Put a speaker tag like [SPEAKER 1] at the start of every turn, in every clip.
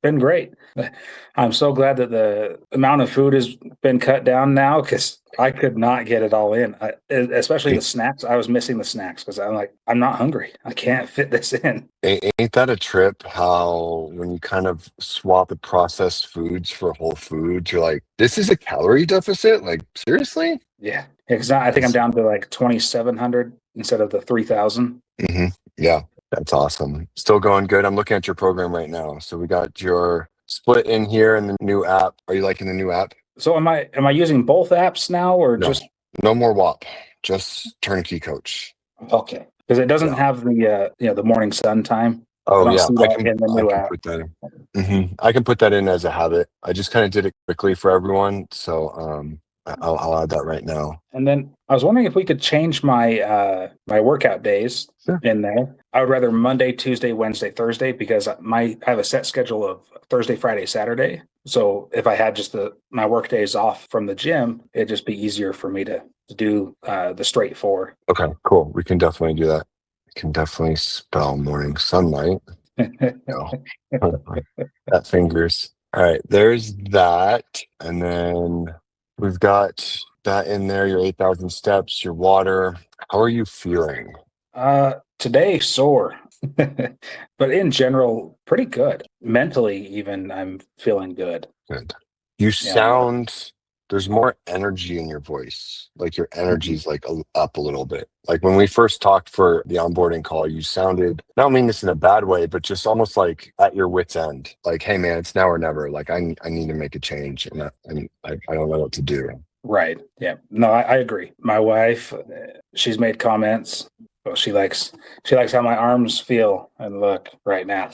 [SPEAKER 1] been great. I'm so glad that the amount of food has been cut down now because I could not get it all in. Especially the snacks. I was missing the snacks because I'm like, I'm not hungry. I can't fit this in.
[SPEAKER 2] Ain't that a trip how when you kind of swap the processed foods for whole foods, you're like, this is a calorie deficit? Like, seriously?
[SPEAKER 1] Yeah, because I think I'm down to like 2,700 instead of the 3,000.
[SPEAKER 2] Yeah, that's awesome. Still going good. I'm looking at your program right now. So we got your split in here in the new app. Are you liking the new app?
[SPEAKER 1] So am I using both apps now or
[SPEAKER 2] No,
[SPEAKER 1] just
[SPEAKER 2] no more WAP, just Turnkey Coach.
[SPEAKER 1] okay? Because it doesn't
[SPEAKER 2] Yeah.
[SPEAKER 1] have the the morning sun time. I
[SPEAKER 2] Oh
[SPEAKER 1] don't
[SPEAKER 2] yeah,
[SPEAKER 1] see
[SPEAKER 2] I
[SPEAKER 1] that
[SPEAKER 2] can
[SPEAKER 1] in the
[SPEAKER 2] I
[SPEAKER 1] new
[SPEAKER 2] can
[SPEAKER 1] app.
[SPEAKER 2] put that in. I can put that in as a habit. I just kind of did it quickly for everyone, so I'll add that right now.
[SPEAKER 1] And then I was wondering if we could change my my workout days
[SPEAKER 2] Sure.
[SPEAKER 1] in there. I would rather Monday, Tuesday, Wednesday, Thursday because I have a set schedule of Thursday, Friday, Saturday. So if I had just my work days off from the gym, it'd just be easier for me to do the straight four.
[SPEAKER 2] Okay, cool. We can definitely do that. We can definitely spell morning sunlight. No. That fingers. All right, there's that. And then we've got that in there, your 8,000 steps, your water. How are you feeling?
[SPEAKER 1] Today sore, but in general, pretty good. Mentally, even I'm feeling good.
[SPEAKER 2] Good. You
[SPEAKER 1] Yeah.
[SPEAKER 2] sound, there's more energy in your voice. Like your
[SPEAKER 1] Mhm.
[SPEAKER 2] energy's like up a little bit. Like when we first talked for the onboarding call, you sounded, I don't mean this in a bad way, but just almost like at your wit's end. Like, hey man, it's now or never. Like I need to make a change and I don't know what to do.
[SPEAKER 1] Right. Yeah. No, I agree. My wife, she's made comments. Well, she likes how my arms feel and look right now.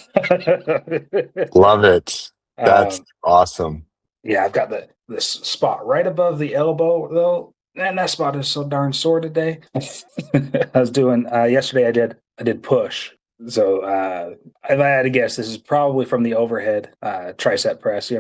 [SPEAKER 2] Love it. That's
[SPEAKER 1] um,
[SPEAKER 2] awesome.
[SPEAKER 1] yeah, I've got this spot right above the elbow though, and that spot is so darn sore today. I was doing yesterday. I did push. So if I had to guess, this is probably from the overhead tricep press,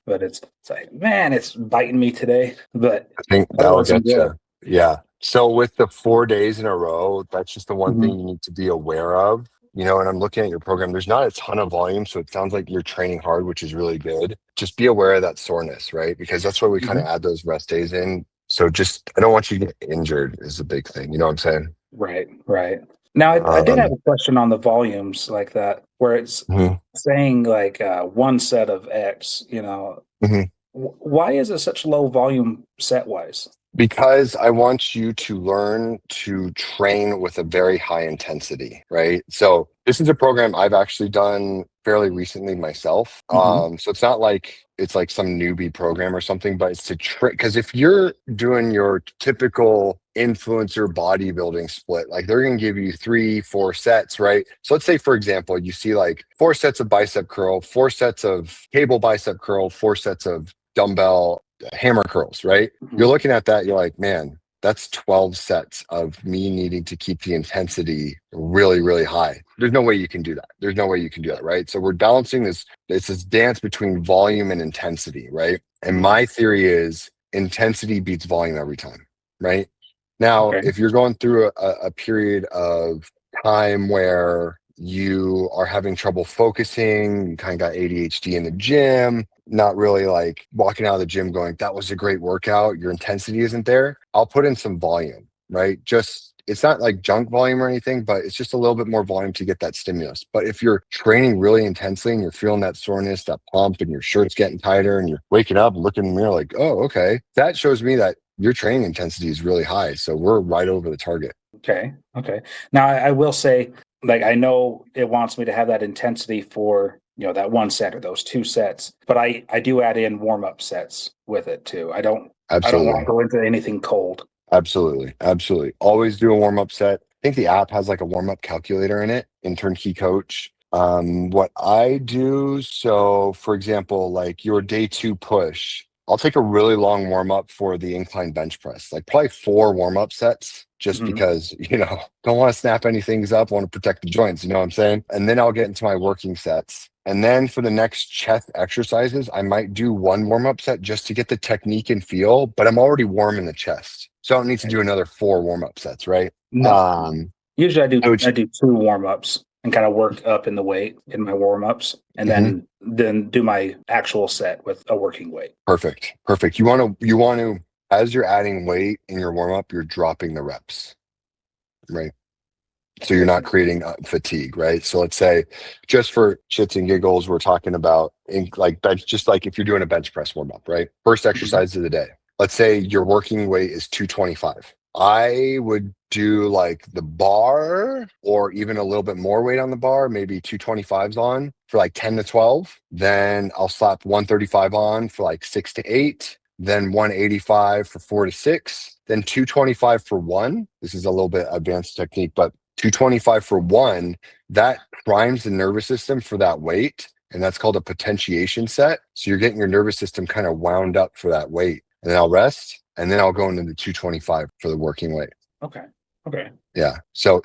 [SPEAKER 1] But it's like, man, it's biting me today. But
[SPEAKER 2] I think that'll
[SPEAKER 1] otherwise, I'm
[SPEAKER 2] get
[SPEAKER 1] good.
[SPEAKER 2] you. Yeah. So with the 4 days in a row, that's just the one thing
[SPEAKER 1] Mhm.
[SPEAKER 2] you need to be aware of. And I'm looking at your program. There's not a ton of volume, so it sounds like you're training hard, which is really good. Just be aware of that soreness, right? Because that's why we kind of
[SPEAKER 1] Mhm.
[SPEAKER 2] add those rest days in. So just, I don't want you to get injured is a big thing. You know what I'm saying?
[SPEAKER 1] Right, right. Now, I did have
[SPEAKER 2] Um,
[SPEAKER 1] a question on the volumes like that, where it's
[SPEAKER 2] mhm,
[SPEAKER 1] saying like one set of X.
[SPEAKER 2] mhm.
[SPEAKER 1] Why is it such low volume set wise?
[SPEAKER 2] Because I want you to learn to train with a very high intensity, right? So this is a program I've actually done fairly recently myself.
[SPEAKER 1] Hmm.
[SPEAKER 2] So it's not like it's like some newbie program or something, but it's to trick. Because if you're doing your typical influencer bodybuilding split, like they're going to give you 3, 4 sets, right? So let's say, for example, you see like 4 sets of bicep curl, 4 sets of cable bicep curl, 4 sets of dumbbell hammer curls, right? You're
[SPEAKER 1] Hmm.
[SPEAKER 2] looking at that, you're like, man, that's 12 sets of me needing to keep the intensity really, really high. There's no way you can do that. There's no way you can do that, right? So we're balancing this, it's this dance between volume and intensity, right? And
[SPEAKER 1] Hmm.
[SPEAKER 2] my theory is intensity beats volume every time, right? Now,
[SPEAKER 1] Okay.
[SPEAKER 2] if you're going through a period of time where you are having trouble focusing, you kind of got ADHD in the gym, not really like walking out of the gym going, that was a great workout, your intensity isn't there, I'll put in some volume, right? Just, it's not like junk volume or anything, but it's just a little bit more volume to get that stimulus. But if you're training really intensely and you're feeling that soreness, that pump, and your shirt's getting tighter and you're waking up and looking in the mirror like, oh, okay, that shows me that your training intensity is really high. So we're right over the target.
[SPEAKER 1] Okay. Okay. Now, I will say, like, I know it wants me to have that intensity for, that one set or those two sets, but I do add in warm-up sets with it too. I don't want to
[SPEAKER 2] Absolutely.
[SPEAKER 1] go into anything cold.
[SPEAKER 2] Absolutely. Absolutely. Always do a warm up set. I think the app has like a warm up calculator in it in Turnkey Coach. What I do, so for example, like your day 2 push, I'll take a really long warm up for the incline bench press, like probably 4 warm up sets, just
[SPEAKER 1] Mhm.
[SPEAKER 2] because, don't want to snap any things up, want to protect the joints, you know what I'm saying? And then I'll get into my working sets. And then for the next chest exercises, I might do 1 warm up set just to get the technique and feel, but I'm already warm in the chest. So I don't need to
[SPEAKER 1] Okay.
[SPEAKER 2] do another 4 warm up sets, right?
[SPEAKER 1] No.
[SPEAKER 2] Um,
[SPEAKER 1] Usually I do
[SPEAKER 2] I would
[SPEAKER 1] I do two warm-ups. and kind of work up in the weight in my warm-ups, and then do my actual set with a working weight.
[SPEAKER 2] Perfect. You want to, as you're adding weight in your warm up, you're dropping the reps, right? So you're not creating fatigue, right? So let's say, just for shits and giggles, we're talking about like bench, just like if you're doing a bench press warm up, right? First exercise of the day. Let's say your working weight is 225. I would do like the bar or even a little bit more weight on the bar, maybe 225s on for like 10 to 12. Then I'll slap 135 on for like 6 to 8. Then 185 for 4 to 6. Then 225 for 1. This is a little bit advanced technique, but 225 for 1, that primes the nervous system for that weight. And that's called a potentiation set. So you're getting your nervous system kind of wound up for that weight. And then I'll rest. And then I'll go into the 225 for the working weight.
[SPEAKER 1] Okay.
[SPEAKER 2] Yeah. So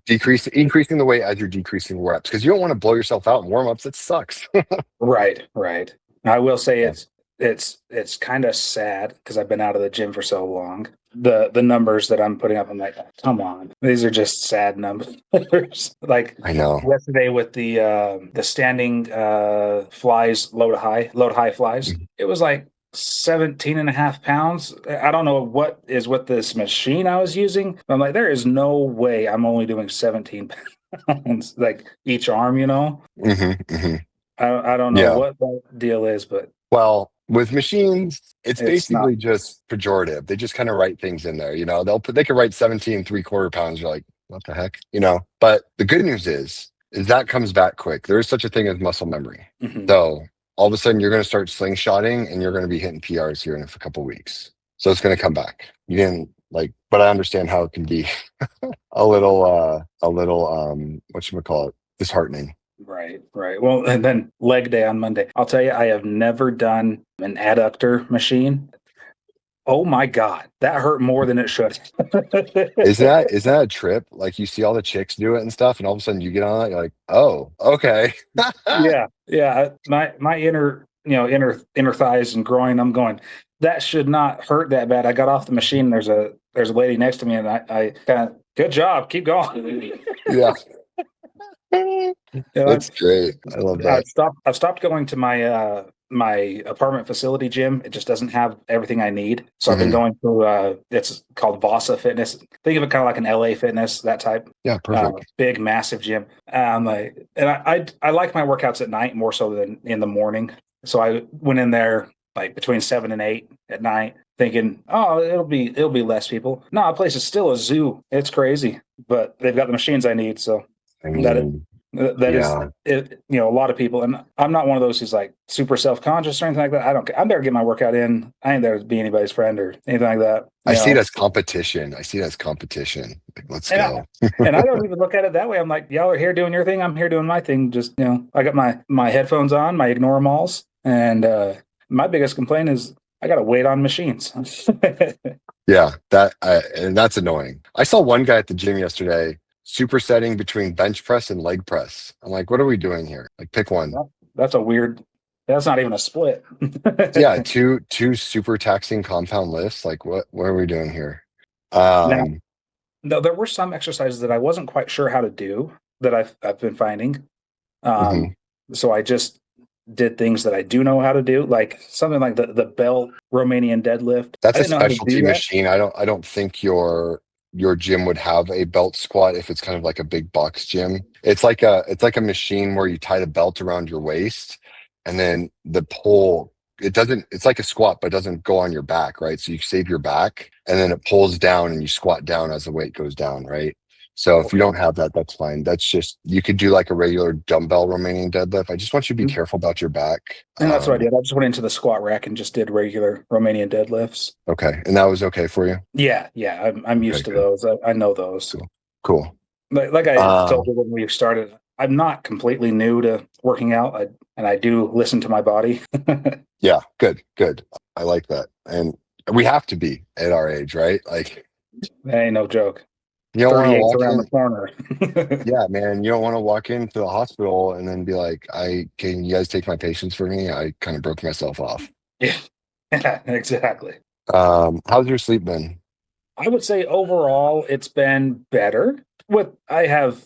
[SPEAKER 2] increasing the weight as you're decreasing reps, because you don't want to blow yourself out in warm-ups. That sucks.
[SPEAKER 1] Right. I will say it's kind of sad because I've been out of the gym for so long. The numbers that I'm putting up, I'm like, come on, these are just sad numbers. Like
[SPEAKER 2] I know.
[SPEAKER 1] yesterday with the standing flies, load high flies, it was like 17 and a half pounds. I don't know what is with this machine I was using. I'm like, there is no way I'm only doing 17 pounds, like each arm, you know? I don't know what that deal is, but
[SPEAKER 2] well, with machines, it's basically
[SPEAKER 1] not
[SPEAKER 2] just pejorative. They just kind of write things in there. They could write 17 3/4 pounds. You're like, what the heck? But the good news is that comes back quick. There is such a thing as muscle memory. So all of a sudden you're going to start slingshotting and you're going to be hitting PRs here in a couple of weeks. So it's going to come back. You didn't but I understand how it can be a little whatchamacallit, disheartening.
[SPEAKER 1] Right. Well, and then leg day on Monday. I'll tell you, I have never done an adductor machine. Oh my God, that hurt more than it should.
[SPEAKER 2] Is that a trip? Like, you see all the chicks do it and stuff, and all of a sudden you get on it, you're like, oh, okay.
[SPEAKER 1] Yeah. My inner thighs and groin. I'm going, that should not hurt that bad. I got off the machine. There's a lady next to me, and I kind of, good job, keep going.
[SPEAKER 2] Yeah. That's great. I love that.
[SPEAKER 1] I've stopped going to my my apartment facility gym. It just doesn't have everything I need. So I've been going through it's called Vasa Fitness. Think of it kind of like an LA Fitness, that type.
[SPEAKER 2] Yeah, perfect.
[SPEAKER 1] Big, massive gym. I like my workouts at night more so than in the morning. So I went in there like between 7 and 8 at night, thinking, oh, it'll be less people. No, the place is still a zoo. It's crazy, but they've got the machines I need. So that is it, a lot of people, and I'm not one of those who's like super self-conscious or anything like that. I don't care. I'm there to get my workout in. I ain't there to be anybody's friend or anything like that.
[SPEAKER 2] I see it as competition. Like, let's go.
[SPEAKER 1] And I don't even look at it that way. I'm like, y'all are here doing your thing. I'm here doing my thing. Just, I got my headphones on, my ignore them alls. And my biggest complaint is I got to wait on machines.
[SPEAKER 2] Yeah, and that's annoying. I saw one guy at the gym yesterday supersetting between bench press and leg press. I'm like, what are we doing here? Like, pick one.
[SPEAKER 1] That's not even a split.
[SPEAKER 2] Yeah, two super taxing compound lifts. Like, what are we doing here?
[SPEAKER 1] Now, there were some exercises that I wasn't quite sure how to do that I've been finding. So I just did things that I do know how to do, like something like the belt Romanian deadlift.
[SPEAKER 2] That's a specialty machine. I don't think your gym would have a belt squat if it's kind of like a big box gym. It's like a machine where you tie the belt around your waist, and then the pole, it's like a squat, but it doesn't go on your back, right? So you save your back, and then it pulls down and you squat down as the weight goes down, right? So if you don't have that, that's fine. That's just, you could do like a regular dumbbell Romanian deadlift. I just want you to be careful about your back.
[SPEAKER 1] And that's what I did. I just went into the squat rack and just did regular Romanian deadlifts.
[SPEAKER 2] Okay. And that was okay for you?
[SPEAKER 1] Yeah. I'm used to those. I know those.
[SPEAKER 2] Cool.
[SPEAKER 1] Like I told you when we started, I'm not completely new to working out, and I do listen to my body.
[SPEAKER 2] Yeah. Good. I like that. And we have to be at our age, right? Like,
[SPEAKER 1] that ain't no joke.
[SPEAKER 2] You don't want to walk
[SPEAKER 1] around the corner.
[SPEAKER 2] Yeah, man. You don't want to walk into the hospital and then be like, can you guys take my patients for me? I kind of broke myself off.
[SPEAKER 1] Yeah, exactly.
[SPEAKER 2] How's your sleep been?
[SPEAKER 1] I would say overall it's been better. I have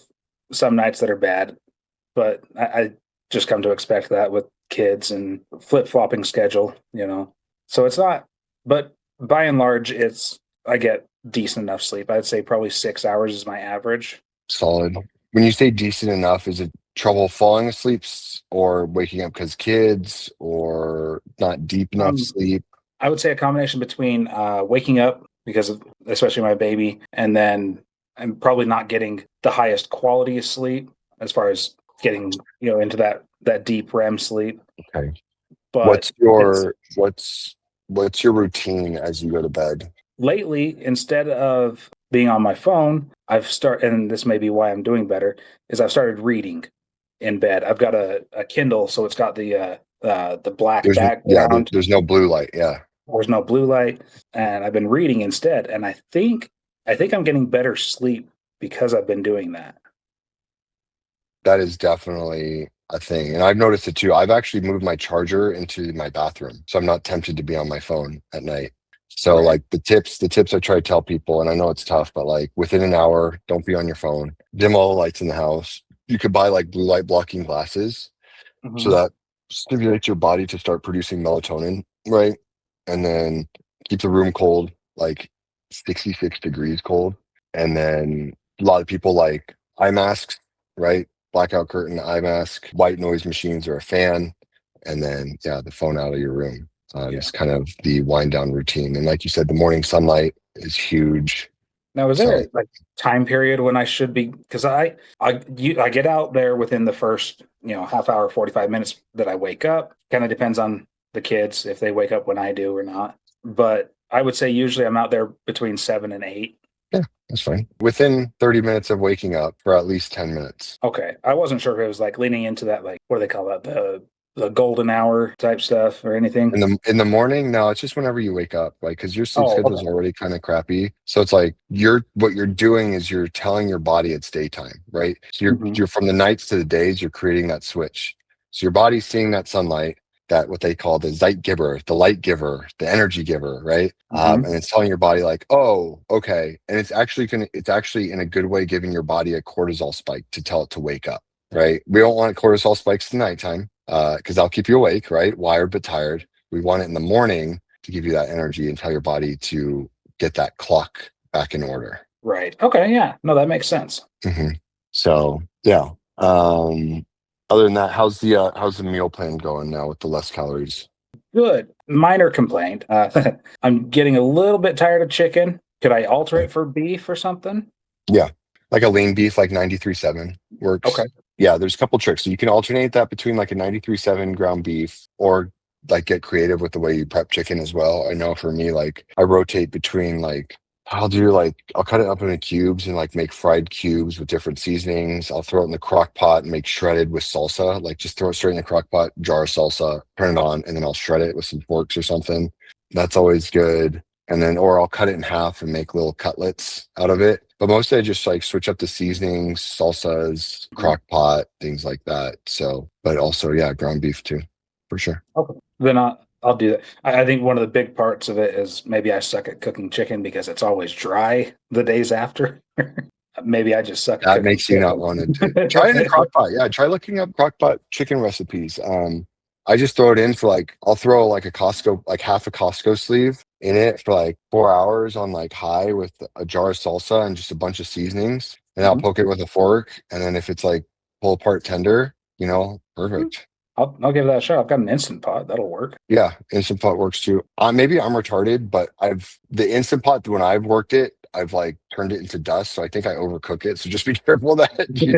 [SPEAKER 1] some nights that are bad, but I just come to expect that with kids and flip flopping schedule, you know. So it's not, but by and large, I get decent enough sleep. I'd say probably 6 hours is my average.
[SPEAKER 2] Solid. When you say decent enough, is it trouble falling asleep or waking up because kids or not deep enough
[SPEAKER 1] Um,
[SPEAKER 2] sleep?
[SPEAKER 1] I would say a combination between waking up because of especially my baby, and then I'm probably not getting the highest quality of sleep as far as getting into that deep REM sleep.
[SPEAKER 2] Okay.
[SPEAKER 1] But
[SPEAKER 2] What's
[SPEAKER 1] it's
[SPEAKER 2] your what's your routine as you go to bed?
[SPEAKER 1] lately, instead of being on my phone, and this may be why I'm doing better, is I've started reading in bed. I've got a Kindle, so it's got the black background.
[SPEAKER 2] There's no blue light. Yeah.
[SPEAKER 1] There's no blue light, and I've been reading instead. And I think I'm getting better sleep because I've been doing that.
[SPEAKER 2] That is definitely a thing. And I've noticed it too. I've actually moved my charger into my bathroom, so I'm not tempted to be on my phone at night. So
[SPEAKER 1] Right.
[SPEAKER 2] like the tips I try to tell people, and I know it's tough, but like within an hour, don't be on your phone. Dim all the lights in the house. You could buy like blue light blocking glasses so
[SPEAKER 1] Hmm.
[SPEAKER 2] that stimulates your body to start producing melatonin, right? And then keep the room cold, like 66 degrees cold. And then a lot of people like eye masks, right? Blackout curtain, eye mask, white noise machines or a fan. And then, yeah, the phone out of your room
[SPEAKER 1] Yeah.
[SPEAKER 2] is kind of the wind down routine. And like you said, the morning sunlight is huge.
[SPEAKER 1] Now, is there
[SPEAKER 2] So
[SPEAKER 1] a like time period when I should be? Because I get out there within the first half hour, 45 minutes that I wake up. Kind of depends on the kids if they wake up when I do or not. But I would say usually I'm out there between 7 and 8.
[SPEAKER 2] yeah, that's fine. Within 30 minutes of waking up for at least 10 minutes.
[SPEAKER 1] Okay, I wasn't sure if it was like leaning into that, like what do they call that, the golden hour type stuff or anything.
[SPEAKER 2] In the morning, no, it's just whenever you wake up, like because your sleep
[SPEAKER 1] Oh,
[SPEAKER 2] schedule is
[SPEAKER 1] okay.
[SPEAKER 2] already kind of crappy. So it's like what you're doing is you're telling your body it's daytime, right? So you're
[SPEAKER 1] Hmm.
[SPEAKER 2] you're from the nights to the days, you're creating that switch. So your body's seeing that sunlight, that what they call the Zeitgeber, the light giver, the energy giver, right?
[SPEAKER 1] Hmm.
[SPEAKER 2] And it's telling your body like, oh, okay, and it's actually in a good way giving your body a cortisol spike to tell it to wake up, right? We don't want cortisol spikes at nighttime because that'll keep you awake, right? Wired but tired. We want it in the morning to give you that energy and tell your body to get that clock back in order.
[SPEAKER 1] Right. Okay. Yeah. No, that makes sense.
[SPEAKER 2] hmm So yeah. Other than that, how's the meal plan going now with the less calories?
[SPEAKER 1] Good. Minor complaint. I'm getting a little bit tired of chicken. Could I alter it for beef or something?
[SPEAKER 2] Yeah, like a lean beef, like 93.7
[SPEAKER 1] Okay.
[SPEAKER 2] works. Yeah, there's a couple tricks. So you can alternate that between like a 93.7 ground beef or like get creative with the way you prep chicken as well. I know for me, like I rotate between like I'll cut it up into cubes and like make fried cubes with different seasonings. I'll throw it in the crock pot and make shredded with salsa. Like just throw it straight in the crock pot, jar of salsa, turn it on, and then I'll shred it with some forks or something. That's always good. And then, or I'll cut it in half and make little cutlets out of it. But mostly I just like switch up the seasonings, salsas,
[SPEAKER 1] Mhm.
[SPEAKER 2] crock pot, things like that. So, but also, yeah, ground beef too, for sure.
[SPEAKER 1] Okay. Then I'll do that. I think one of the big parts of it is maybe I suck at cooking chicken because it's always dry the days after. Maybe I just suck at
[SPEAKER 2] That
[SPEAKER 1] cooking
[SPEAKER 2] makes you not
[SPEAKER 1] chicken.
[SPEAKER 2] want to do. Try in a crock pot. Yeah, try looking up crock pot chicken recipes. I just throw it in for like I'll throw like a Costco, like half a Costco sleeve in it for like 4 hours on like high with a jar of salsa and just a bunch of seasonings. And I'll
[SPEAKER 1] Mhm.
[SPEAKER 2] poke it with a fork. And then if it's like pull apart tender, perfect.
[SPEAKER 1] I'll give that a shot. I've got an instant pot. That'll work.
[SPEAKER 2] Yeah, Instant Pot works too. Maybe I'm retarded, but the Instant Pot when I've worked it, I've like turned it into dust. So I think I overcook it. So just be careful that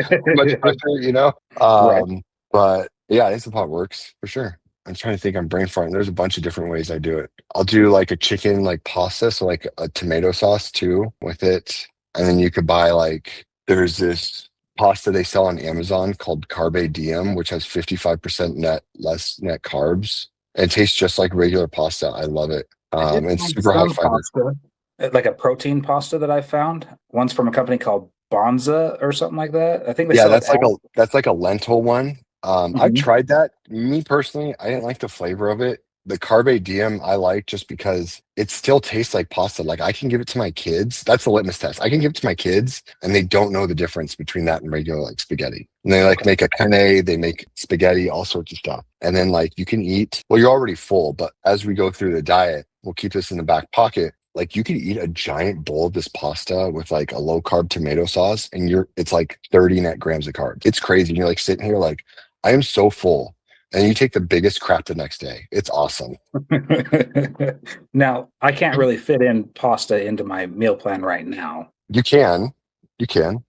[SPEAKER 2] how much pressure.
[SPEAKER 1] Right.
[SPEAKER 2] But yeah, Instant Pot works for sure. I'm trying to think. I'm brain farting. There's a bunch of different ways I do it. I'll do like a chicken like pasta, so like a tomato sauce too with it, and then you could buy like there's this pasta they sell on Amazon called Carbe Diem, which has 55% less net carbs. And it tastes just like regular pasta. I love it.
[SPEAKER 1] I did
[SPEAKER 2] It's
[SPEAKER 1] find
[SPEAKER 2] super high
[SPEAKER 1] some
[SPEAKER 2] fiber.
[SPEAKER 1] pasta, like a protein pasta that I found. One's from a company called Bonza or something like that. I think they
[SPEAKER 2] Yeah,
[SPEAKER 1] sell it
[SPEAKER 2] that's like a lentil one. I've
[SPEAKER 1] Mhm.
[SPEAKER 2] tried that. Me personally, I didn't like the flavor of it. The Carbe Diem I like just because it still tastes like pasta. Like I can give it to my kids. That's the litmus test. I can give it to my kids and they don't know the difference between that and regular like spaghetti. And they like
[SPEAKER 1] Okay.
[SPEAKER 2] make a penne, they make spaghetti, all sorts of stuff. And then like you can eat, well, you're already full, but as we go through the diet, we'll keep this in the back pocket. Like you could eat a giant bowl of this pasta with like a low carb tomato sauce and it's like 30 net grams of carbs. It's crazy. And you're like sitting here like, I am so full. And you take the biggest crap the next day. It's awesome.
[SPEAKER 1] Now, I can't really fit in pasta into my meal plan right now.
[SPEAKER 2] You can. You can.